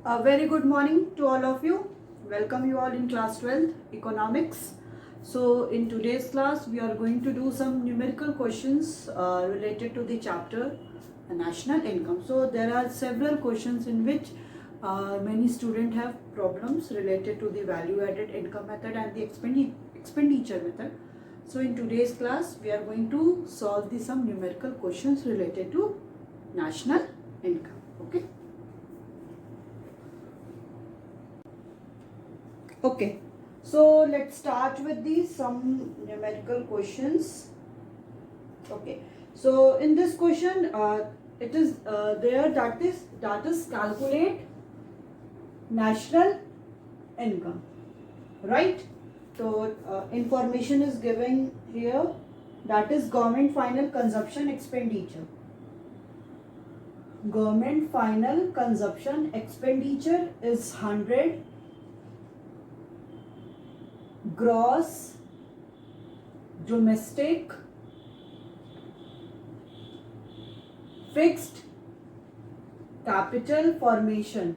A very good morning to all of you. Welcome you all in class 12th economics. So in today's class we are going to do some numerical questions related to the chapter national income. So there are several questions in which many students have problems related to the value added income method and the expenditure method. So in today's class we are going to solve some numerical questions related to national income. Okay. Okay, so let's start with some numerical questions. Okay, so in this question, it is there that is calculate national income, right? So information is given here, that is government final consumption expenditure. Government final consumption expenditure is 100. Gross domestic fixed capital formation.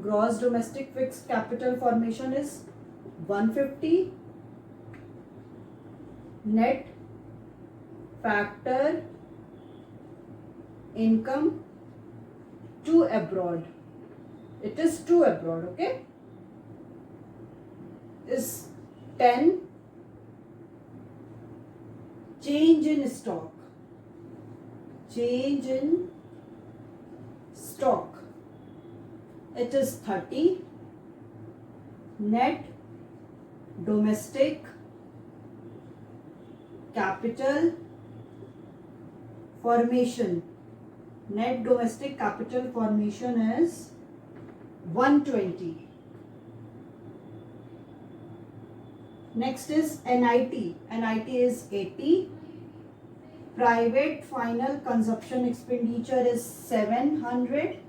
Gross domestic fixed capital formation is 150. Net factor income to abroad. It is to abroad, okay? Is 10. Change in stock. Change in stock. It is 30. Net domestic capital formation. Net domestic capital formation is 120. Next is NIT. NIT is 80. Private final consumption expenditure is 700.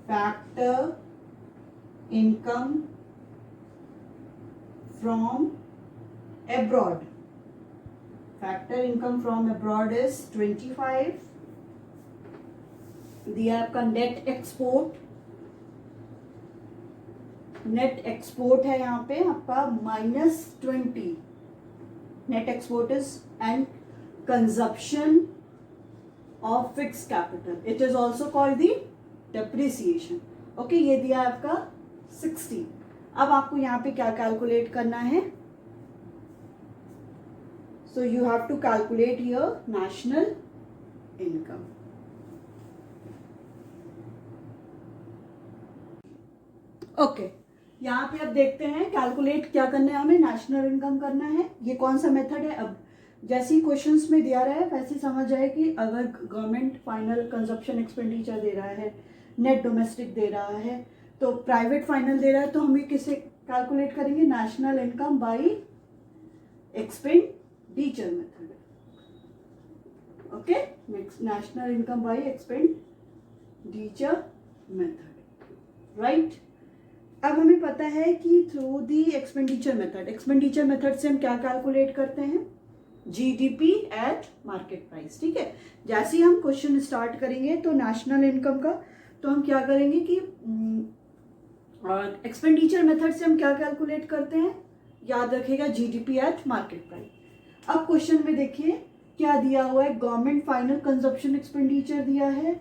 Factor income from abroad. Factor income from abroad is 25. दिया आपका net export. Net export है यहाँ पे आपका -20. Net export is and consumption of fix capital. It is also called the depreciation. Okay, ये दिया आपका 60. अब आपको यहाँ पे क्या कैलकुलेट करना है? So you have to calculate your national income. Okay, यहाँ पे अब देखते हैं कैलकुलेट क्या करना है हमें. नेशनल इनकम करना है. ये कौन सा मेथड है? अब जैसे ही क्वेश्चंस में दिया रहा है वैसे समझ जाए कि अगर गवर्नमेंट फाइनल कंजप्शन एक्सपेंडिचर दे रहा है, नेट डोमेस्टिक दे रहा है, तो प्राइवेट फाइनल दे रहा है, तो हम ये किसे कैलकुलेट करेंगे? National income by expenditure method. Okay, national income by expenditure method, right. अब हमें पता है कि थ्रू दी एक्सपेंडिचर मेथड से हम क्या कैलकुलेट करते हैं? GDP at market price. ठीक है, जैसे ही हम क्वेश्चन स्टार्ट करेंगे तो नेशनल इनकम का, तो हम क्या करेंगे कि एक्सपेंडिचर मेथड से हम क्या कैलकुलेट करते हैं? याद रखिएगा, जीडीपी एट मार्केट प्राइस. अब क्वेश्चन में देखिए क्या दिया हुआ है. गवर्नमेंट फाइनल कंजप्शन एक्सपेंडिचर दिया है,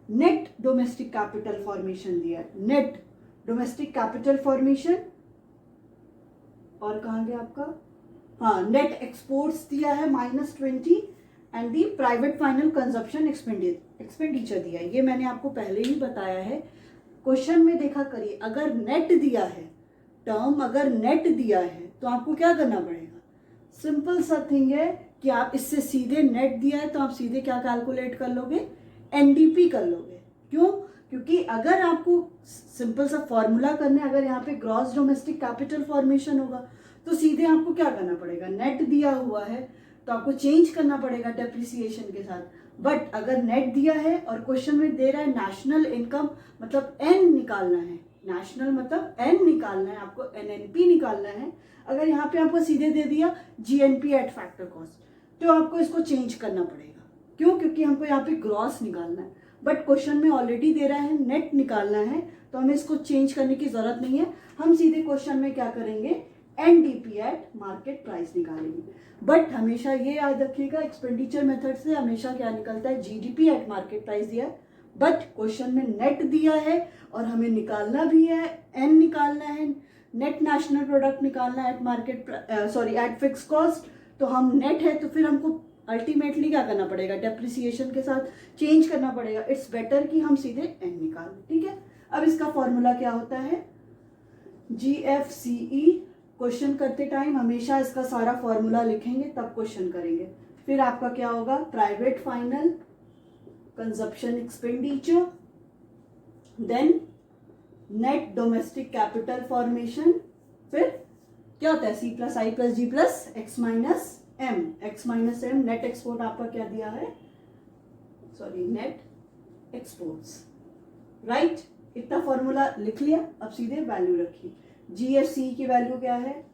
नेट डोमेस्टिक कैपिटल फॉर्मेशन दिया है. नेट डोमेस्टिक कैपिटल फॉर्मेशन और कहाँ गया आपका? हाँ, नेट एक्सपोर्ट्स दिया है -20 and the private final consumption expenditure दिया है. ये मैंने आपको पहले ही बताया है. क्वेश्चन में देखा करिए, अगर नेट दिया है, टर्म अगर नेट दिया है तो आपको क्या करना पड़ेगा? सिंपल सा थिंग है कि आप इससे सीधे नेट दिया है तो आप सीधे क्या कैलकुलेट कर लोगे? एनडीपी कर लोगे. क्यों? क्योंकि अगर आपको सिंपल सा फॉर्मूला करना है, अगर यहाँ पे ग्रॉस डोमेस्टिक कैपिटल फॉर्मेशन होगा तो सीधे आपको क्या करना पड़ेगा? नेट दिया हुआ है तो आपको चेंज करना पड़ेगा डेप्रिसिएशन के साथ. बट अगर नेट दिया है और क्वेश्चन में दे रहा है नेशनल इनकम, मतलब एन निकालना है, नेशनल मतलब एन निकालना है आपको, एनएनपी निकालना है। अगर यहाँ पे आपको सीधे दे दिया जीएनपी एट फैक्टर कॉस्ट तो आपको इसको चेंज करना पड़ेगा। क्यों? क्योंकि हमको यहाँ पे ग्रॉस निकालना है, बट क्वेश्चन में ऑलरेडी दे रहा है नेट निकालना है, तो हमें इसको चेंज करने की जरूरत नहीं है। हम सीधे क्वेश्चन में क्या करेंगे, एनडीपी एट मार्केट प्राइस निकालेंगे। बट हमेशा ये याद रखिएगा एक्सपेंडिचर मेथड से हमेशा क्या निकलता है, जीडीपी एट मार्केट प्राइस दिया है, बट क्वेश्चन में नेट दिया है और हमें निकालना भी है, एन निकालना है, नेट नेशनल प्रोडक्ट निकालना है eight market at fix cost. तो हम नेट है तो फिर हमको अल्टीमेटली क्या करना पड़ेगा, डेप्रिसिएशन के साथ चेंज करना पड़ेगा। इट्स बेटर कि हम सीधे एन निकाल लें। ठीक है, अब इसका फॉर्मूला क्या होता है, GFCE। क्वेश्चन करते टाइम हमेशा इसका सारा फॉर्मूला लिखेंगे तब क्वेश्चन करेंगे। फिर आपका क्या होगा, private final consumption expenditure, then net domestic capital formation, फिर क्या होता है C+I+G+X -M, X -M net export आपका क्या दिया है, सॉरी नेट एक्सपोर्ट्स, राइट। इतना फॉर्मूला लिख लिया, अब सीधे वैल्यू रखिए। GFC की वैल्यू क्या है,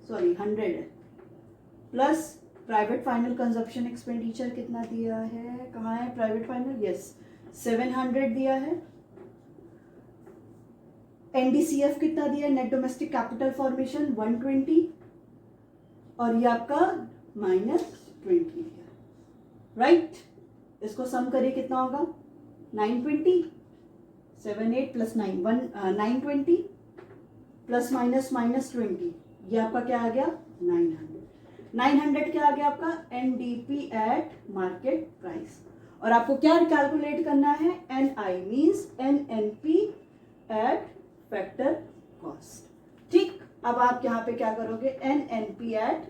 सॉरी 100 है, plus private final consumption expenditure कितना दिया है, कहाँ है प्राइवेट फाइनल, यस 700 दिया है। NDCF कितना दिया है, नेट डोमेस्टिक कैपिटल फॉर्मेशन 120, और ये आपका -20 दिया, राइट। इसको सम करिए कितना होगा, 920, 78 + 9 920 प्लस माइनस 20, ये आपका क्या आ गया 900 क्या आ गया आपका, NDP एट मार्केट प्राइस। और आपको क्या कैलकुलेट करना है, NI means NNP at factor cost. ठीक, अब आप यहाँ पे क्या करोगे, NNP at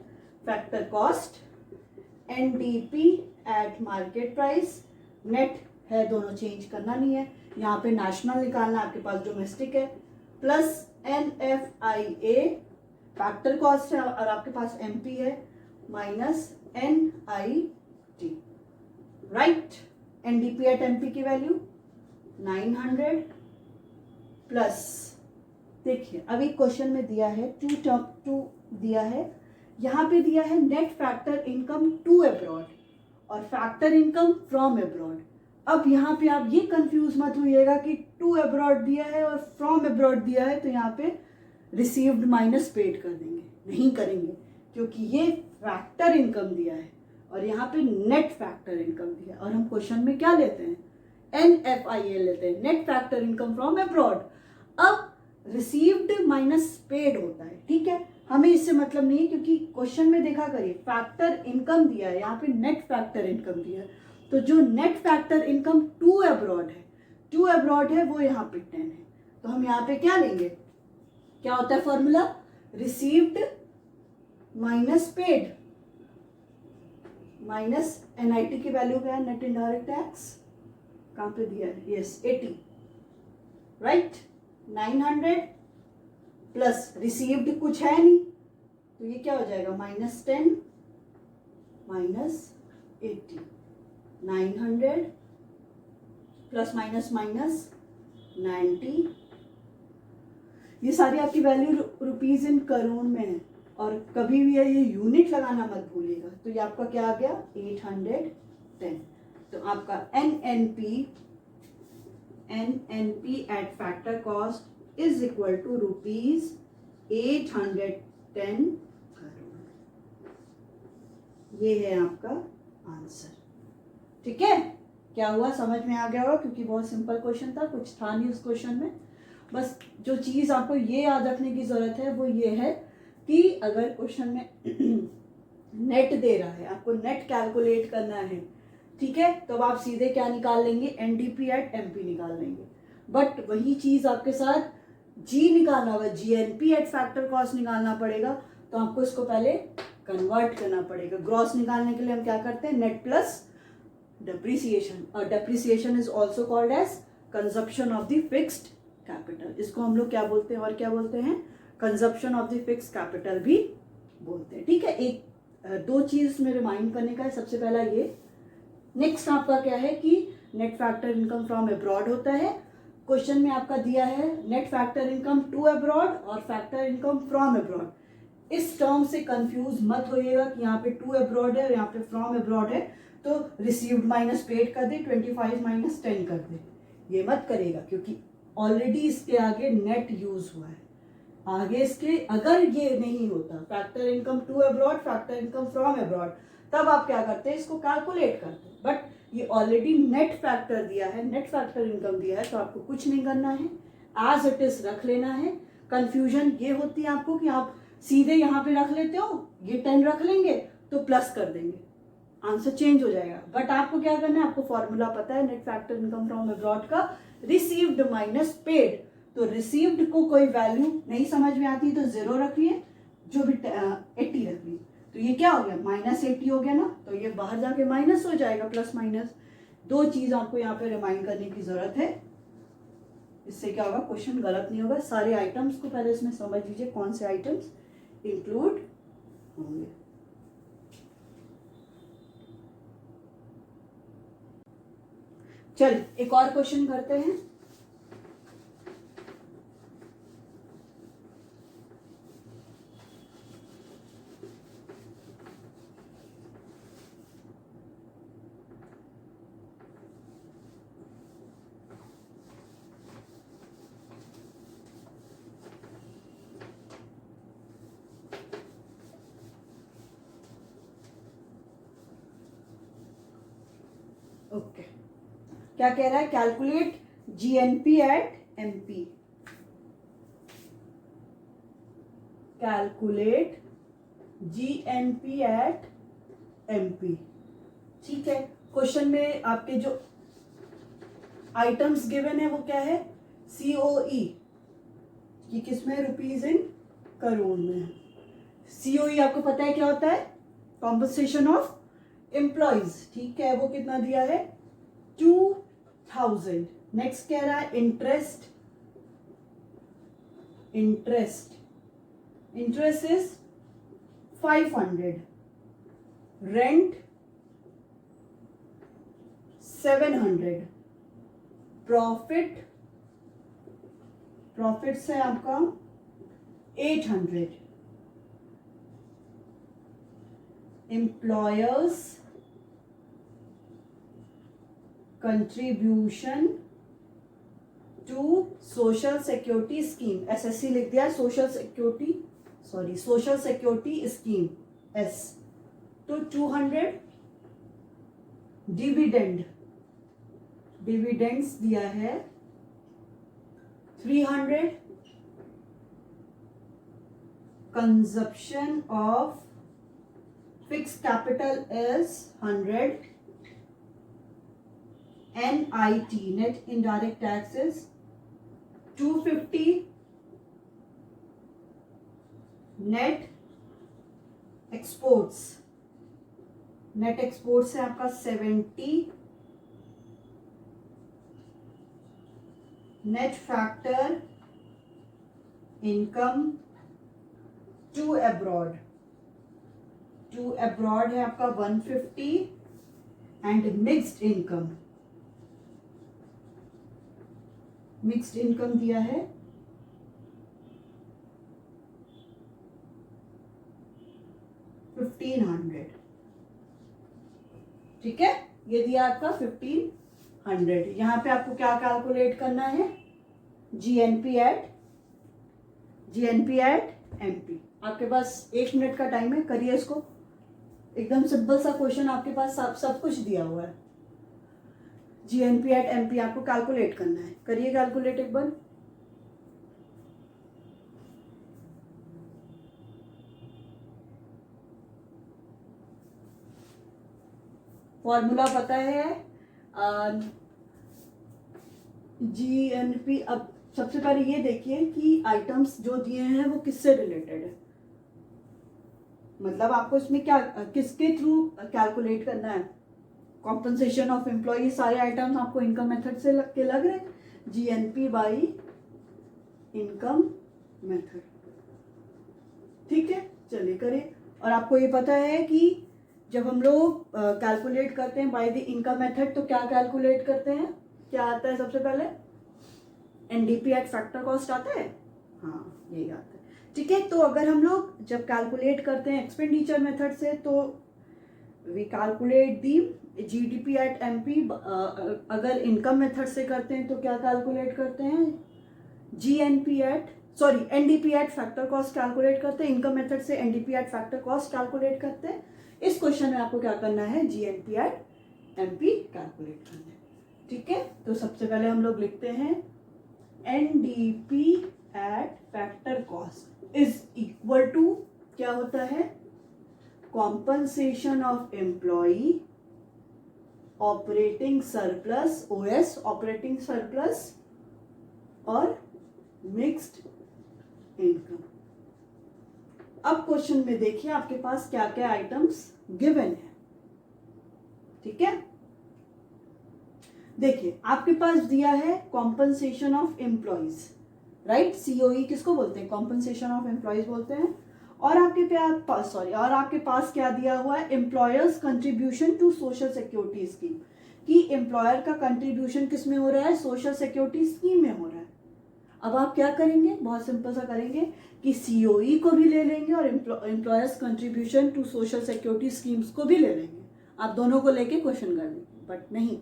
factor cost, NDP eight market price, net है दोनों चेंज करना नहीं है, यहाँ पे नेशनल निकालना, आपके पास डोमेस्टिक है, प्लस NFIA फैक्टर कॉस्ट है और आपके पास MP है, minus NIT, right. NDP at MP की वैल्यू 900 प्लस, देखिए अभी क्वेश्चन में दिया है 2 दिया है, यहाँ पे दिया है net factor income to abroad और फैक्टर इनकम फ्रॉम अब्रॉड। अब यहाँ पे आप ये कंफ्यूज मत होइएगा कि टू अब्रॉड दिया है और फ्रॉम अब्रॉड दिया है तो यहाँ पे रिसीव्ड माइनस पेड कर देंगे, नहीं करेंगे, क्योंकि ये फैक्टर इनकम दिया है और यहाँ पे नेट फैक्टर इनकम दिया है। और हम क्वेश्चन में क्या लेते हैं, NFIA लेते हैं, net factor income from abroad. अब रिसीव्ड माइनस पेड होता है, ठीक है, हमें इससे मतलब नहीं है, क्योंकि क्वेश्चन में देखा करिए फैक्टर इनकम दिया है, यहाँ पे नेट फैक्टर इनकम दिया है, तो जो net factor income to abroad है वो यहाँ पे 10 है। तो हम यहाँ पे क्या लेंगे, क्या होता है formula, received minus paid minus NIT की वैल्यू क्या है, नेट इनडायरेक्ट टैक्स, कहाँ पे दिया है, यस 80, राइट। 900 प्लस रिसीव्ड कुछ है नहीं तो ये क्या हो जाएगा, -10 -80, 900 प्लस माइनस 90, ये सारी आपकी वैल्यू रुपीज इन करोड़ में है, और कभी भी ये यूनिट लगाना मत भूलिएगा। तो ये आपका क्या आ गया 810। तो आपका NNP at factor cost is equal to ₹810 crore. ये है आपका आंसर, ठीक है। क्या हुआ, समझ में आ गया होगा, क्योंकि बहुत सिंपल क्वेश्चन था, कुछ था नहीं उस क्वेश्चन में। बस जो चीज आपको ये याद रखने की जरूरत है वो ये है कि अगर क्वेश्चन में नेट दे रहा है, आपको नेट कैलकुलेट करना है, ठीक है, तो अब आप सीधे क्या निकाल लेंगे, NDP एट MP निकाल लेंगे। बट वही चीज आपके साथ G निकालना होगा, GNP एट फैक्टर कॉस्ट निकालना पड़ेगा, तो आपको इसको पहले कन्वर्ट करना पड़ेगा। ग्रॉस निकालने के लिए हम क्या करते हैं, नेट प्लस डेप्रिसिएशन, और depreciation is also called as consumption of the fixed capital. इसको हम लोग क्या बोलते हैं, और क्या बोलते हैं, consumption of the fixed capital भी बोलते हैं, ठीक है। एक दो चीज में रिमाइंड करने का है, सबसे पहला ये। नेक्स्ट आपका क्या है कि net factor income from abroad होता है, क्वेश्चन में आपका दिया है net factor income to abroad और फैक्टर इनकम फ्रॉम अब्रॉड। इस टर्म से कंफ्यूज मत होइएगा कि यहाँ पे टू अब्रॉड है और यहाँ पे फ्रॉम अब्रॉड है तो रिसीव्ड माइनस पेड कर दे, 25 माइनस 10 कर दे, ये मत करेगा क्योंकि ऑलरेडी इसके आगे नेट यूज हुआ है। आगे इसके अगर ये नहीं होता factor income to abroad factor income from abroad, तब आप क्या करते हैं, इसको कैलकुलेट करते हैं। बट ये ऑलरेडी नेट फैक्टर दिया है, नेट फैक्टर इनकम दिया है, तो आपको कुछ नहीं करना है, एज इट इज रख लेना है। कंफ्यूजन ये होती है आपको कि आप सीधे यहाँ पे रख लेते हो, ये 10 रख लेंगे तो प्लस कर देंगे, आंसर चेंज हो जाएगा। बट आपको क्या करना है, आपको फॉर्मूला पता है net factor income from abroad का, रिसीव्ड माइनस पेड। तो रिसीव्ड को कोई वैल्यू नहीं समझ में आती तो 0 रखिए, जो भी 80 रखिए, तो ये क्या हो गया -80 हो गया ना, तो ये बाहर जाके माइनस हो जाएगा, प्लस माइनस। दो चीज आपको यहाँ पे रिमाइंड करने की जरूरत है, इससे क्या होगा क्वेश्चन गलत नहीं होगा। सारे आइटम्स को पहले इसमें समझ लीजिए कौन से आइटम्स इंक्लूड होंगे। चल एक और क्वेश्चन करते हैं। ओके क्या कह रहा है, calculate GNP at MP, calculate GNP at MP. ठीक है, क्वेश्चन में आपके जो आइटम्स गिवन है वो क्या है, सीओई, कि किसमें रुपीज इन करोड़ में है। सीओई आपको पता है क्या होता है, कॉम्पनसेशन ऑफ एम्प्लॉइज। ठीक है, वो कितना दिया है 2000। नेक्स्ट कह रहा है interest, interest is 500, rent 700, profit से आपका 800, employers contribution to social security scheme, SSC लिख दिया, सोशल सिक्योरिटी स्कीम एस, तो 200, डिविडेंड्स दिया है 300, consumption of fix capital is 100, NIT net indirect taxes 250, net exports है आपका 70, net factor income to abroad है आपका 150, एंड मिक्स्ड इनकम दिया है 1500। ठीक है, ये दिया आपका 1500। यहां पे आपको क्या कैलकुलेट करना है, जीएनपी एट एमपी। आपके पास 1 मिनट का टाइम है, करिए इसको, एकदम सिंपल सा क्वेश्चन, आपके पास सब कुछ दिया हुआ है। जीएनपी एट एमपी आपको कैलकुलेट करना है, करिए कैलकुलेट एक बार। फॉर्मूला पता है जीएनपी। अब सबसे पहले ये देखिए कि आइटम्स जो दिए हैं वो किससे रिलेटेड है, मतलब आपको इसमें क्या किसके थ्रू कैलकुलेट करना है, कॉम्पनसेशन ऑफ एम्प्लॉय, सारे आइटम्स आपको इनकम मेथड से लग रहे हैं, जीएनपी बाई इनकम मेथड। ठीक है, चलिए करें। और आपको ये पता है कि जब हम लोग कैलकुलेट करते हैं बाय द इनकम मेथड तो क्या कैलकुलेट करते हैं, क्या आता है सबसे पहले, एनडीपी एट फैक्टर कॉस्ट आता है, हाँ यही आता है। ठीक है, तो अगर हम लोग जब कैलकुलेट करते हैं एक्सपेंडिचर मेथड से तो we calculate the GDP at MP. अगर इनकम मेथड से करते हैं तो क्या कैलकुलेट करते हैं, GNP at sorry NDP at factor cost calculate करते हैं। इनकम मेथड से NDP at factor cost calculate करते हैं। इस क्वेश्चन में आपको क्या करना है, जीएनपी एट एमपी कैलकुलेट करना है। ठीक है, तो सबसे पहले हम लोग लिखते हैं NDP at factor cost is equal to क्या होता है, compensation of employee operating surplus, OS operating surplus और मिक्स्ड इनकम। अब क्वेश्चन में देखिए आपके पास क्या क्या आइटम्स गिवन है। ठीक है, देखिए आपके पास दिया है compensation of employees, right, COE किसको बोलते हैं, कॉम्पनसेशन ऑफ एम्प्लॉइज बोलते हैं। और आपके पास क्या दिया हुआ है, employers contribution to social security scheme, कि एम्प्लॉयर का कंट्रीब्यूशन किस में हो रहा है, सोशल सिक्योरिटी स्कीम में हो रहा है। अब आप क्या करेंगे, बहुत सिंपल सा करेंगे कि सीओई को भी ले लेंगे और employers contribution to social security schemes को भी ले लेंगे। आप दोनों को लेके क्वेश्चन कर देंगे, बट नहीं,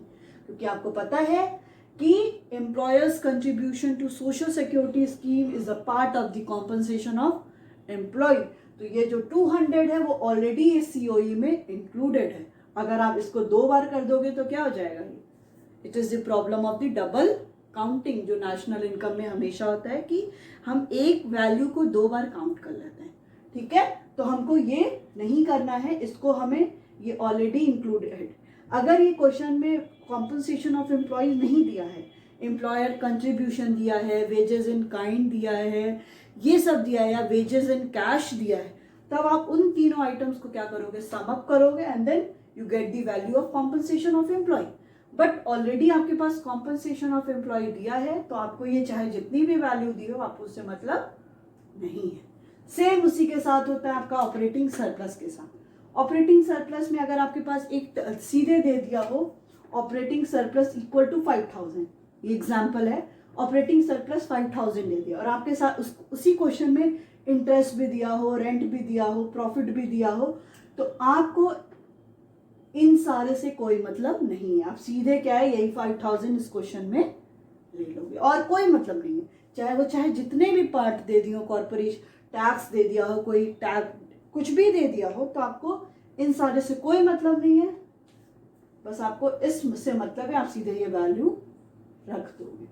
क्योंकि आपको पता है कि employers contribution to social security scheme is a part of the compensation of employee. तो ये जो 200 है वो ऑलरेडी इस सीओई में इंक्लूडेड है। अगर आप इसको 2 बार कर दोगे तो क्या हो जाएगा, it is the problem of the double counting जो नेशनल इनकम में हमेशा होता है कि हम एक वैल्यू को 2 बार काउंट कर लेते हैं। ठीक है, तो हमको ये नहीं करना है, इसको हमें ये ऑलरेडी इंक्लूडेड है। अगर ये क्वेश्चन में कॉम्पनसेशन ऑफ एम्प्लॉयज नहीं दिया है, एम्प्लॉयर कंट्रीब्यूशन दिया है, वेजेस इन काइंड दिया है, ये सब दिया है, या वेजेस इन कैश दिया है, तब आप उन तीनों आइटम्स को क्या करोगे, सम अप करोगे and then you get the value of compensation of employee. But already आपके पास कॉम्पनसेशन ऑफ एम्प्लॉय दिया है, तो आपको ये चाहे जितनी भी वैल्यू दी हो आपको उससे मतलब नहीं है। सेम उसी के साथ होता है आपका ऑपरेटिंग सरप्लस के साथ। ऑपरेटिंग सरप्लस में अगर आपके पास एक सीधे दे दिया हो ऑपरेटिंग सरप्लस इक्वल टू 5000, ये एग्जांपल है, ऑपरेटिंग सरप्लस 5000 दे दिया और आपके साथ उसी क्वेश्चन में इंटरेस्ट भी दिया हो, रेंट भी दिया हो, प्रॉफिट भी दिया हो, तो आपको इन सारे से कोई मतलब नहीं है। आप सीधे क्या है, यही 5000 इस क्वेश्चन में ले लोगे और कोई मतलब नहीं है। चाहे जितने भी पार्ट दे दिए हो, कॉर्पोरेशन टैक्स दे दिया हो, कोई टैक्स कुछ भी दे दिया हो, तो आपको इन सारे से कोई मतलब नहीं है। बस आपको इससे मतलब है, आप सीधे ये वैल्यू रख दोगे।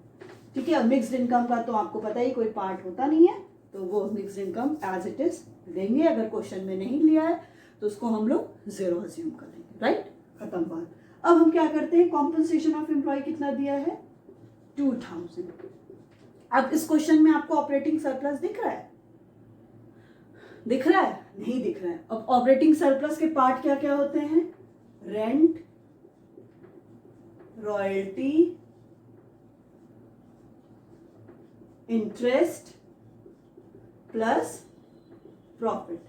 ठीक है, मिक्स्ड इनकम का तो आपको पता ही कोई पार्ट होता नहीं है, तो वो mixed income as it is देंगे। अगर क्वेश्चन में नहीं लिया है तो उसको हम लोग 0 अज्यूम करेंगे, राइट, खत्म बात। अब हम क्या करते हैं, कॉम्पनसेशन ऑफ एम्प्लॉय कितना दिया है, 2000। अब इस क्वेश्चन में आपको ऑपरेटिंग सरप्लस दिख रहा है, नहीं दिख रहा है। अब ऑपरेटिंग सरप्लस के पार्ट क्या क्या होते हैं, rent, royalty, interest plus profit,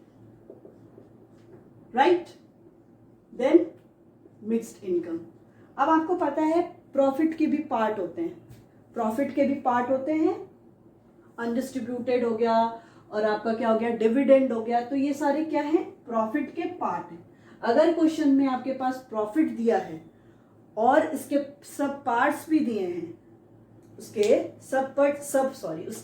right, then mixed income. अब आपको पता है प्रॉफिट के भी पार्ट होते हैं, अनडिस्ट्रीब्यूटेड हो गया और आपका क्या हो गया, डिविडेंड हो गया। तो ये सारे क्या है, प्रॉफिट के पार्ट हैं। अगर क्वेश्चन में आपके पास प्रॉफिट दिया है और इसके सब पार्ट्स भी दिए हैं, उसके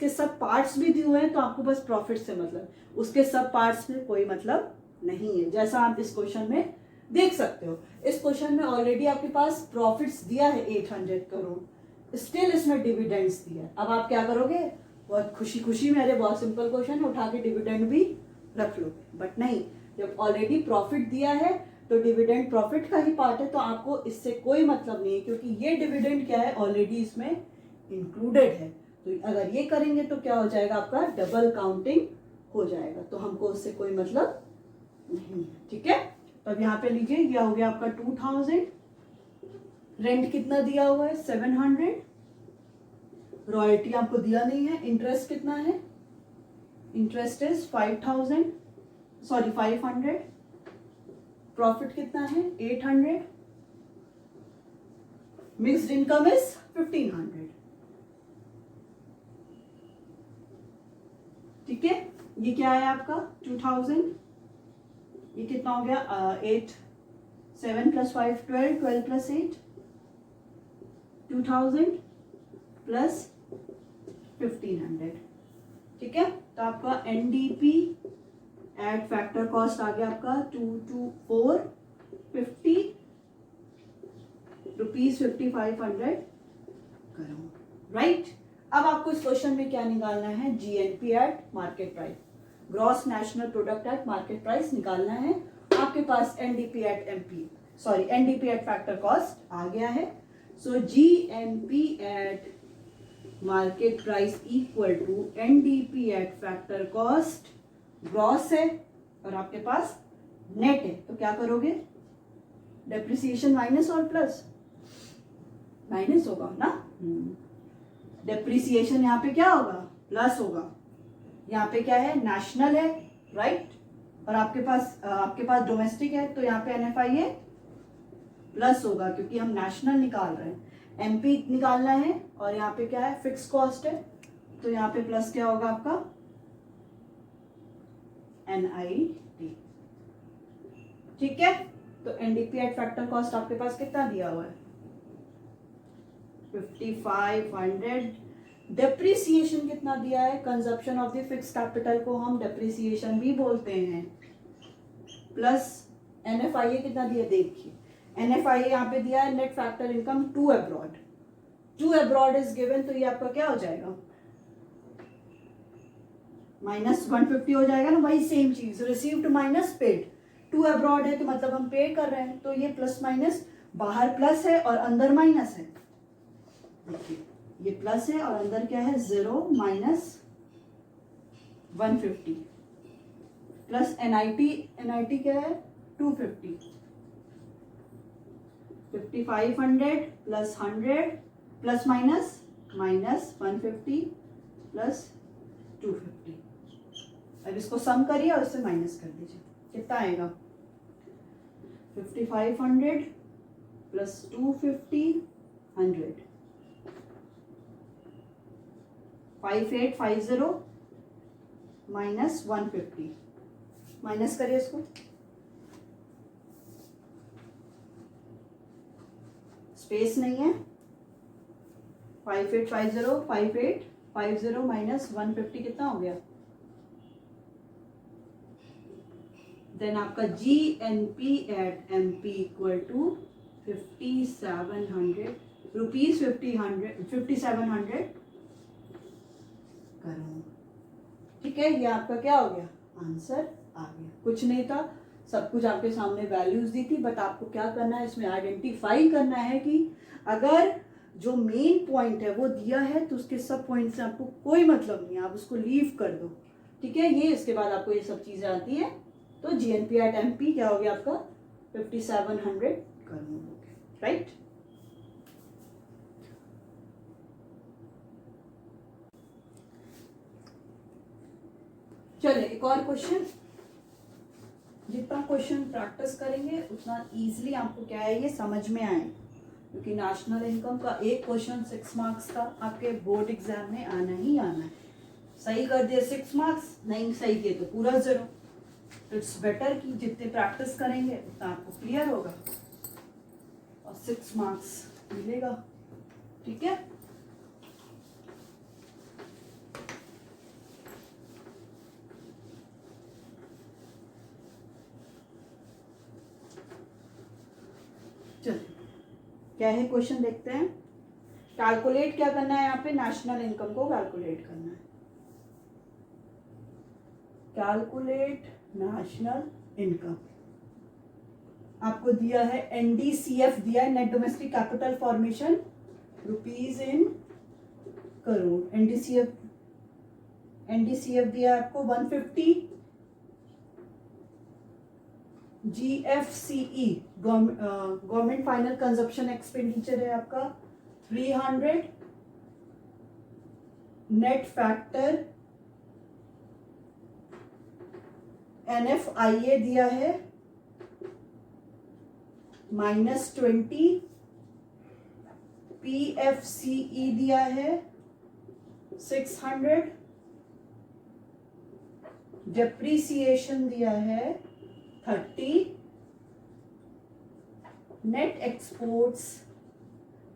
सब पार्ट्स भी दिए हुए हैं, तो आपको बस प्रॉफिट से मतलब, उसके सब पार्ट्स में कोई मतलब नहीं है। जैसा आप इस क्वेश्चन में देख सकते हो, इस क्वेश्चन में ऑलरेडी आपके पास प्रॉफिट्स दिया है 800 करोड़, स्टिल इसमें डिविडेंड्स दिया है। अब आप क्या करोगे, बहुत खुशी में, अरे बहुत सिंपल क्वेश्चन है, उठा के डिविडेंड भी रख लो, बट नहीं, जब ऑलरेडी प्रॉफिट दिया है तो डिविडेंड प्रॉफिट का ही पार्ट है, तो आपको इससे कोई मतलब नहीं है, क्योंकि ये डिविडेंड क्या है, ऑलरेडी इसमें इंक्लूडेड है। तो अगर ये करेंगे तो क्या हो जाएगा, आपका डबल काउंटिंग हो जाएगा, तो हमको उससे कोई मतलब नहीं है। ठीक है, तो अब यहाँ पे लीजिए, यह हो गया आपका 2000, रेंट कितना दिया हुआ है 700, रॉयल्टी आपको दिया नहीं है, इंटरेस्ट कितना है, इंटरेस्ट इज 500, प्रॉफिट कितना है 800, मिक्स्ड इनकम इज 1500। ठीक है, ये क्या है आपका 2000, ये कितना हो गया 8, 7 + 5 12, 12 + 8 2000 प्लस 1500। ठीक है, तो आपका एनडीपी एट फैक्टर कॉस्ट आ गया आपका 22450 रुपीज 5500 करोड़। राइट, अब आपको इस क्वेश्चन में क्या निकालना है, GNP at market price, gross national product at market price निकालना है। आपके पास NDP at NDP at factor cost आ गया है। So GNP at market price equal to NDP at factor cost, gross है और आपके पास नेट है, तो क्या करोगे, डेप्रिसिएशन माइनस और प्लस, माइनस होगा ना, डेप्रिसिएशन यहाँ पे क्या होगा, प्लस होगा। यहाँ पे क्या है, नेशनल है, राइट, और आपके पास डोमेस्टिक है, तो यहाँ पे एनएफआईए प्लस होगा क्योंकि हम नेशनल निकाल रहे हैं। एमपी निकालना है और यहाँ पे क्या है, फिक्स कॉस्ट है, तो यहाँ पे प्लस क्या होगा आपका एनआईटी। ठीक है, तो एनडीपी एट फैक्टर कॉस्ट आपके पास कितना दिया हुआ है 5500। डेप्रिसिएशन कितना दिया है, consumption of the fix capital को हम डेप्रिसिएशन भी बोलते हैं, प्लस एनएफआईए कितना दिया, देखिए एनएफआईए यहाँ पे दिया है net factor income to abroad is given, तो ये आपका क्या हो जाएगा -150 हो जाएगा ना, वही सेम चीज, received minus paid, to abroad है तो मतलब हम पे कर रहे हैं, तो ये प्लस माइनस, बाहर प्लस है और अंदर माइनस है, देखिए ये प्लस है और अंदर क्या है 0 - 150 प्लस एनआईटी क्या है 250, 5500 प्लस 100 प्लस माइनस -150 प्लस 250। अब इसको सम करिए और इससे माइनस कर दीजिए, कितना आएगा 5500 प्लस 250 100 5850 माइनस 150, माइनस करिए इसको, स्पेस नहीं है, 5850 माइनस 150 कितना हो गया, देन आपका GNP at MP equal to 5700 rupees 5700 crore. ठीक है, ये आपका क्या हो गया, आंसर आ गया। कुछ नहीं था, सब कुछ आपके सामने वैल्यूज दी थी, बट आपको क्या करना है, इसमें आइडेंटिफाई करना है कि अगर जो मेन पॉइंट है वो दिया है तो उसके सब पॉइंट से आपको कोई मतलब नहीं है, आप उसको लीव कर दो। ठीक है, ये इसके बाद आपको ये सब चीजें आती है, तो जीएनपी एट एमपी क्या हो गया आपका 5700 करोड़ हो गया, राइट। चलिए एक और क्वेश्चन, जितना क्वेश्चन प्रैक्टिस करेंगे उतना इजीली आपको क्या है ये समझ में आए, क्योंकि नेशनल इनकम का एक क्वेश्चन 6 मार्क्स का आपके बोर्ड एग्जाम में आना ही आना है। सही कर दिए 6 मार्क्स, नहीं सही किए तो पूरा 0। तो इट्स बेटर कि जितने प्रैक्टिस करेंगे उतना आपको क्लियर होगा और 6 मार्क्स मिलेगा। ठीक है, चलिए क्या है क्वेश्चन देखते हैं। कैलकुलेट क्या करना है, यहाँ पे नेशनल इनकम को कैलकुलेट करना है। कैलकुलेट नेशनल इनकम, आपको दिया है एनडीसीएफ दिया है, net domestic capital formation rupees in crore. NDCF दिया है आपको 150, GFCE government final consumption expenditure है आपका 300, नेट फैक्टर एनएफआईए दिया है -20, पीएफसीई दिया है 600, डेप्रीसिएशन दिया है 30, नेट एक्सपोर्ट्स,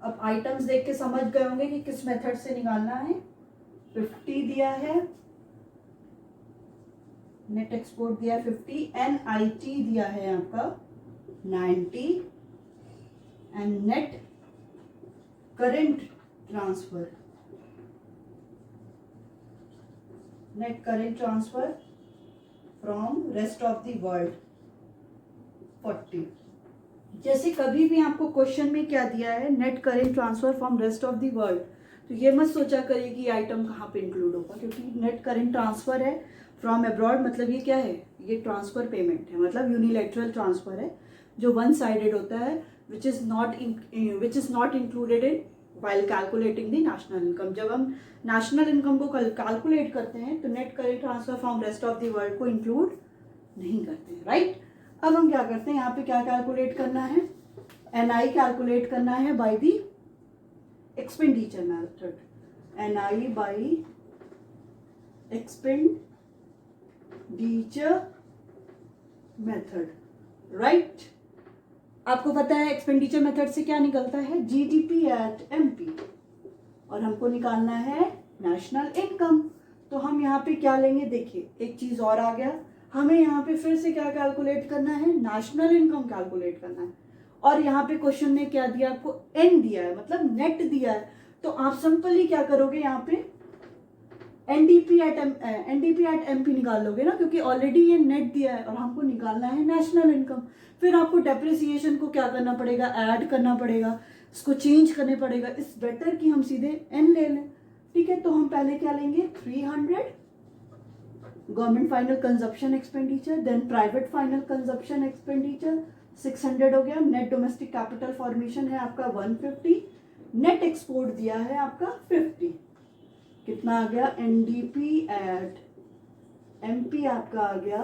अब आइटम्स देख के समझ गए होंगे कि किस मेथड से निकालना है, 50 दिया है, नेट एक्सपोर्ट दिया है 50, NIT दिया है आपका 90 and net current transfer, net current transfer from rest of the world 40। जैसे कभी भी आपको क्वेश्चन में क्या दिया है, net current transfer from rest of the world, तो ये मत सोचा करिए कि आइटम कहाँ पे इंक्लूड होगा, क्योंकि नेट करेंट ट्रांसफर है फ्रॉम अब्रॉड, मतलब ये क्या है, ये ट्रांसफर पेमेंट है, मतलब यूनिलैटरल ट्रांसफर है जो वन साइडेड होता है, which is not included in while calculating the national income. जब हम नेशनल इनकम को कैलकुलेट करते हैं तो net current transfer from rest of the world को इंक्लूड नहीं करते हैं, राइट। अब हम क्या करते हैं, यहाँ पे क्या कैलकुलेट करना है, NI कैलकुलेट करना है by the expenditure method, NI bye expenditure method, right. आपको पता है एक्सपेंडिचर मेथड से क्या निकलता है, GDP एट MP, और हमको निकालना है नेशनल इनकम। तो हम यहाँ पे क्या लेंगे, देखिए एक चीज और आ गया, हमें यहाँ पे फिर से क्या कैलकुलेट करना है, नेशनल इनकम कैलकुलेट करना है। और यहाँ पे क्वेश्चन ने क्या दिया आपको, N दिया है, मतलब नेट दिया है, तो आप सिंपली क्या करोगे, यहाँ पे NDP एट MP निकाल लोगे ना, क्योंकि ऑलरेडी ये नेट दिया है और हमको निकालना है नेशनल इनकम। फिर आपको डेप्रिसिएशन को क्या करना पड़ेगा, ऐड करना पड़ेगा, इसको चेंज करने पड़ेगा, इस बेटर कि हम सीधे N ले लें, ठीक है। तो हम पहले क्या लेंगे, 300 government final consumption expenditure, then private final consumption expenditure 600 हो गया, नेट डोमेस्टिक कैपिटल फॉर्मेशन है आपका 150, नेट एक्सपोर्ट दिया है आपका 50, कितना आ गया, NDP एट MP आपका आ गया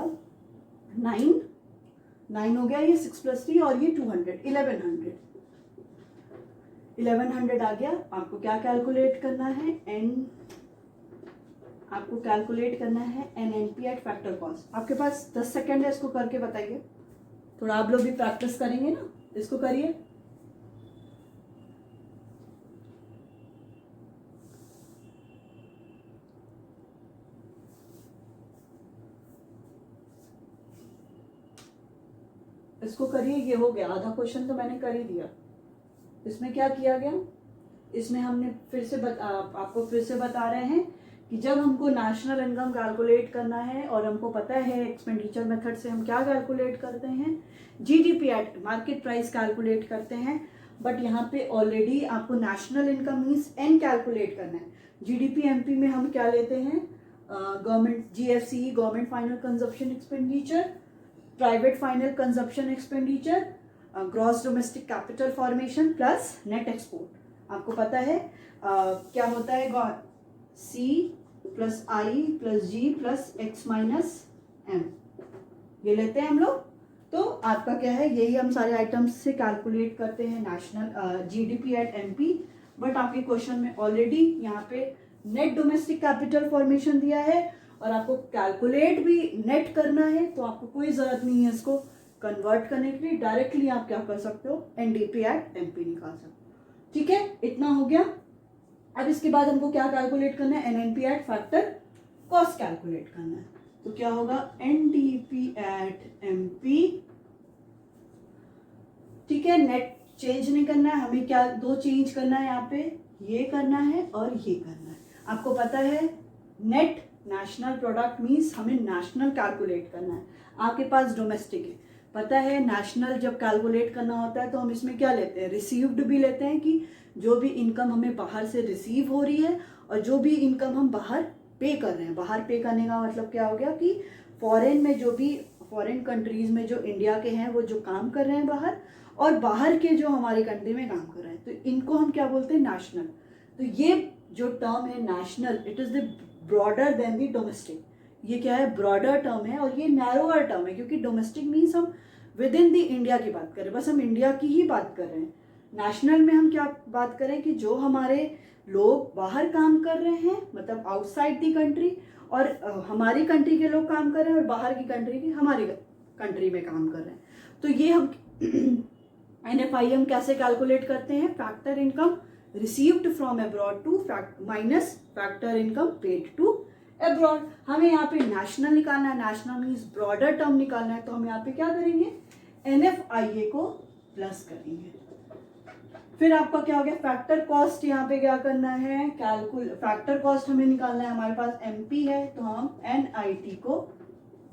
9 हो गया, ये 6 + 3 और ये 200, 1100 आ गया। आपको क्या कैलकुलेट करना है, आपको कैलकुलेट करना है NNP एट फैक्टर कॉस्ट। आपके पास 10 सेकेंड है, इसको करके बताइए, थोड़ा आप लोग भी प्रैक्टिस करेंगे ना, इसको करिए। इसको करिए, ये हो गया आधा क्वेश्चन तो मैंने कर ही दिया। इसमें क्या किया गया, इसमें हमने आपको फिर से बता रहे हैं कि जब हमको नेशनल इनकम कैलकुलेट करना है और हमको पता है एक्सपेंडिचर मेथड से हम क्या कैलकुलेट करते हैं, GDP eight market price calculate करते हैं, बट यहाँ पे ऑलरेडी आपको national income means N calculate करना है। GDP MP में हम क्या लेते हैं, government GFCE government final consumption expenditure, private final consumption expenditure, gross domestic capital formation plus net export. आपको पता है क्या होता है, C + I + G + X - M, ये लेते हैं हम लोग। तो आपका क्या है, यही हम सारे आइटम्स से कैलकुलेट करते हैं national GDP at MP, but आपके क्वेश्चन में ऑलरेडी यहाँ पे नेट डोमेस्टिक कैपिटल फॉर्मेशन दिया है और आपको कैलकुलेट भी नेट करना है, तो आपको कोई जरूरत नहीं है इसको कन्वर्ट करने के लिए, डायरेक्टली आप क्या कर सकते हो, NDP एट MP निकाल सकते हो, ठीक है। इतना हो गया। अब इसके बाद हमको क्या कैलकुलेट करना है, NNP at factor cost calculate करना है। तो क्या होगा, NDP एट MP, ठीक है। नेट चेंज नहीं करना है हमें, क्या दो चेंज करना है यहाँ पे, ये करना है और ये करना है। आपको पता है नेट नेशनल प्रोडक्ट मीन्स हमें नेशनल कैलकुलेट करना है, आपके पास डोमेस्टिक है। पता है नेशनल जब कैलकुलेट करना होता है तो हम इसमें क्या लेते हैं, रिसीव्ड भी लेते हैं, कि जो भी इनकम हमें बाहर से रिसीव हो रही है और जो भी इनकम हम बाहर पे कर रहे हैं। बाहर पे करने का मतलब क्या हो गया कि फॉरेन में जो भी फॉरेन कंट्रीज में जो इंडिया के हैं वो जो काम कर रहे हैं बाहर, और बाहर के जो हमारी कंट्री में काम कर रहे हैं, तो इनको हम क्या बोलते हैं, नेशनल। तो ये जो टर्म है national, it is the broader then the domestic. ये क्या है, ब्रॉडर टर्म है और ये नैरोअर टर्म है, क्योंकि डोमेस्टिक मीन्स हम विद इन द इंडिया की बात करें, बस हम इंडिया की ही बात कर रहे हैं। नेशनल में हम क्या बात करें कि जो हमारे लोग बाहर काम कर रहे हैं, मतलब आउटसाइड द कंट्री, और हमारी कंट्री के लोग काम कर रहे हैं और बाहर की कंट्री के हमारी कंट्री में काम कर रहे हैं। तो ये हम NFI हम कैसे कैलकुलेट करते हैं, factor income received from abroad to minus factor income paid to abroad. हमें यहाँ पे नेशनल निकालना है, नेशनल मीन्स ब्रॉडर टर्म निकालना है, तो हम यहाँ पे क्या करेंगे, NFIA को प्लस करेंगे। फिर आपका क्या हो गया, फैक्टर कॉस्ट यहाँ पे क्या करना है, फैक्टर कॉस्ट हमें निकालना है, हमारे पास MP है तो हम NIT को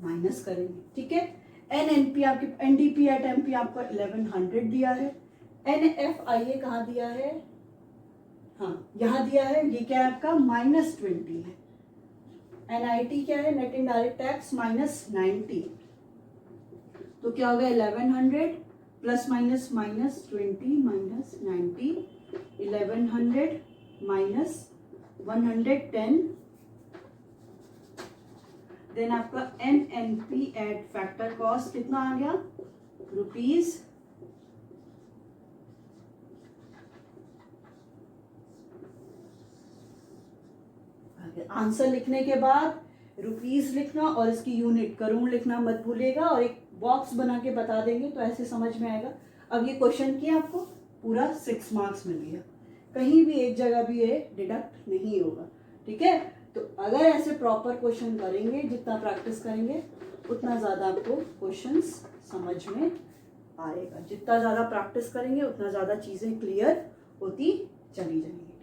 माइनस करेंगे, ठीक है। NNP आपकी NDP एट MP आपको 1100 दिया है, NFIA कहाँ दिया है, हाँ यहाँ दिया है, ये क्या है आपका -20 है, NIT क्या है, नेट इनडायरेक्ट टैक्स -90, तो क्या हो गया 1100 plus minus -20 minus 90, 1100 minus 110, then आपका NNP एट फैक्टर कॉस्ट कितना आ गया, रुपीज आंसर लिखने के बाद रुपीज लिखना और इसकी यूनिट करोड़ लिखना मत भूलिएगा, और एक बॉक्स बना के बता देंगे तो ऐसे समझ में आएगा। अब ये क्वेश्चन किया आपको पूरा 6 मार्क्स मिल गया, कहीं भी एक जगह भी ये डिडक्ट नहीं होगा, ठीक है। तो अगर ऐसे प्रॉपर क्वेश्चन करेंगे, जितना प्रैक्टिस करेंगे उतना ज़्यादा आपको क्वेश्चंस समझ में आएगा, जितना ज़्यादा प्रैक्टिस करेंगे उतना ज़्यादा चीज़ें क्लियर होती चली जाएंगी।